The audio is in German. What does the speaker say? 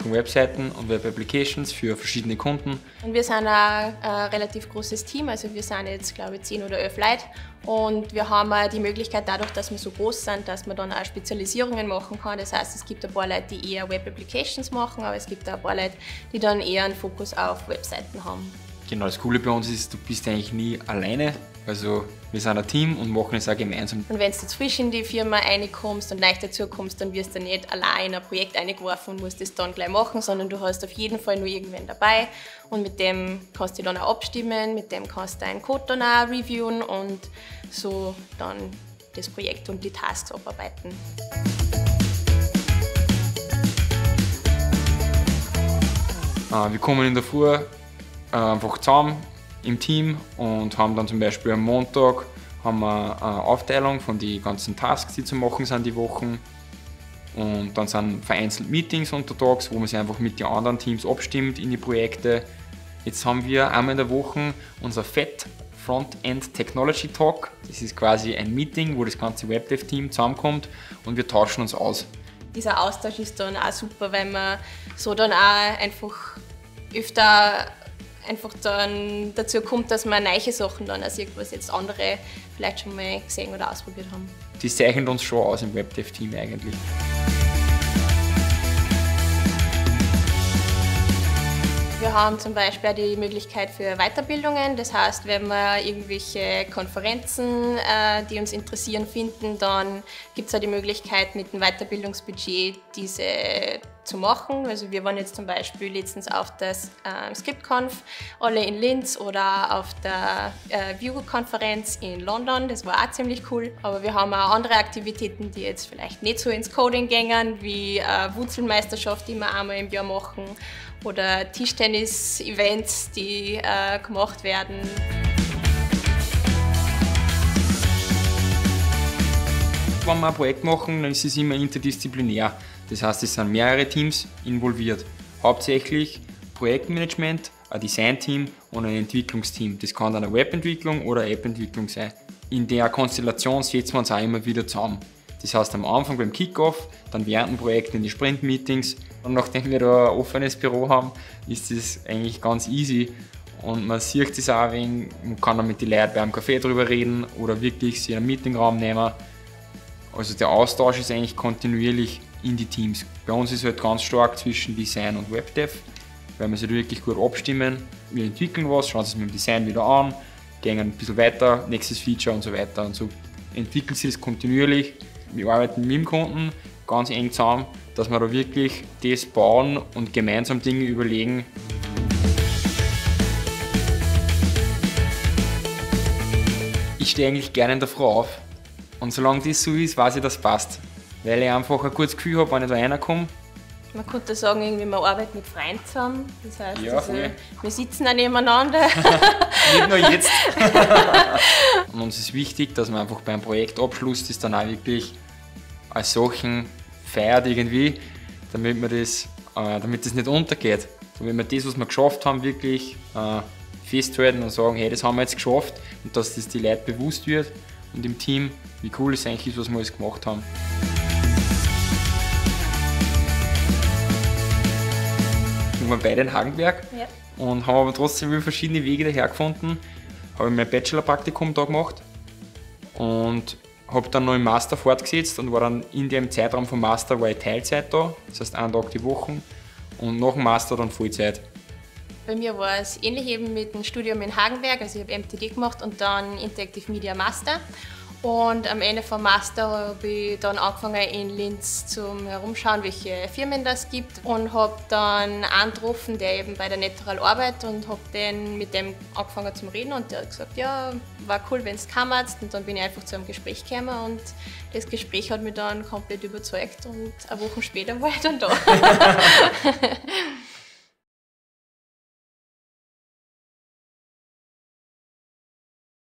von Webseiten und Web-Applications für verschiedene Kunden. Und wir sind ein relativ großes Team, also wir sind jetzt glaube ich 10 oder 11 Leute und wir haben auch die Möglichkeit dadurch, dass wir so groß sind, dass man dann auch Spezialisierungen machen kann. Das heißt, es gibt ein paar Leute, die eher Web-Applications machen, aber es gibt auch ein paar Leute, die dann eher einen Fokus auf Webseiten haben. Genau, das Coole bei uns ist, du bist eigentlich nie alleine. Also wir sind ein Team und machen es auch gemeinsam. Und wenn du jetzt frisch in die Firma reinkommst und leicht dazu kommst, dann wirst du nicht allein in ein Projekt reingeworfen und musst das dann gleich machen, sondern du hast auf jeden Fall nur irgendwen dabei und mit dem kannst du dann auch abstimmen, mit dem kannst du deinen Code dann auch reviewen und so dann das Projekt und die Tasks abarbeiten. Wir kommen in der Früh einfach zusammen im Team und haben dann zum Beispiel am Montag haben wir eine Aufteilung von den ganzen Tasks, die zu machen sind die Wochen. Und dann sind vereinzelt Meetings untertags, wo man sich einfach mit den anderen Teams abstimmt in die Projekte. Jetzt haben wir einmal in der Woche unser FET, Frontend Technology Talk. Das ist quasi ein Meeting, wo das ganze WebDev-Team zusammenkommt und wir tauschen uns aus. Dieser Austausch ist dann auch super, weil man so dann auch einfach öfter dann dazu kommt, dass man neue Sachen dann als irgendwas jetzt andere vielleicht schon mal gesehen oder ausprobiert haben. Das zeichnet uns schon aus im WebDev-Team eigentlich. Wir haben zum Beispiel auch die Möglichkeit für Weiterbildungen. Das heißt, wenn wir irgendwelche Konferenzen, die uns interessieren, finden, dann gibt es auch die Möglichkeit, mit dem Weiterbildungsbudget diese zu machen. Also wir waren jetzt zum Beispiel letztens auf der ScriptConf, alle in Linz oder auf der Vue-Konferenz in London. Das war auch ziemlich cool. Aber wir haben auch andere Aktivitäten, die jetzt vielleicht nicht so ins Coding gehen, wie Wurzelmeisterschaft, die wir einmal im Jahr machen, oder Tischtennis-Events, die gemacht werden. Wenn wir ein Projekt machen, dann ist es immer interdisziplinär. Das heißt, es sind mehrere Teams involviert. Hauptsächlich Projektmanagement, ein Designteam und ein Entwicklungsteam. Das kann dann eine Webentwicklung oder eine Appentwicklung sein. In der Konstellation setzen wir uns auch immer wieder zusammen. Das heißt, am Anfang beim Kickoff, dann während dem Projekt in die Sprint-Meetings. Und nachdem wir da ein offenes Büro haben, ist das eigentlich ganz easy. Und man sieht das auch, man kann dann mit den Leuten beim Café drüber reden oder wirklich sich einen Meetingraum nehmen. Also der Austausch ist eigentlich kontinuierlich in die Teams. Bei uns ist es halt ganz stark zwischen Design und WebDev, weil wir sich wirklich gut abstimmen. Wir entwickeln was, schauen es mit dem Design wieder an, gehen ein bisschen weiter, nächstes Feature und so weiter. Und so entwickelt sich das kontinuierlich. Wir arbeiten mit dem Kunden ganz eng zusammen, dass wir da wirklich das bauen und gemeinsam Dinge überlegen. Ich stehe eigentlich gerne in der Früh auf und solange das so ist, weiß ich, dass es passt. Weil ich einfach ein gutes Gefühl habe, wenn ich da reinkomme. Man könnte sagen, irgendwie, man arbeitet mit Freunden zusammen. Das heißt, Ja, wir sitzen auch nebeneinander. Nicht nur jetzt. Und uns ist wichtig, dass man einfach beim Projektabschluss das dann auch wirklich als solchen feiert irgendwie, damit das nicht untergeht. Damit wir das, was wir geschafft haben, wirklich festhalten und sagen, hey, das haben wir jetzt geschafft und dass das die Leute bewusst wird und im Team, wie cool es eigentlich ist, was wir alles gemacht haben. Wir waren beide in Hagenberg und haben aber trotzdem über verschiedene Wege daher gefunden. Habe mein Bachelor-Praktikum da gemacht und habe dann noch im Master fortgesetzt und war dann in dem Zeitraum vom Master war ich Teilzeit da, das heißt einen Tag die Woche und nach dem Master dann Vollzeit. Bei mir war es ähnlich eben mit dem Studium in Hagenberg, also ich habe MTD gemacht und dann Interactive Media Master. Und am Ende vom Master habe ich dann angefangen in Linz zum Herumschauen, welche Firmen das gibt und habe dann einen getroffen, der eben bei der Nettoral arbeitet und habe mit dem angefangen zu reden und der hat gesagt, ja, war cool, wenn es kamst und dann bin ich einfach zu einem Gespräch gekommen und das Gespräch hat mich dann komplett überzeugt und eine Woche später war ich dann da.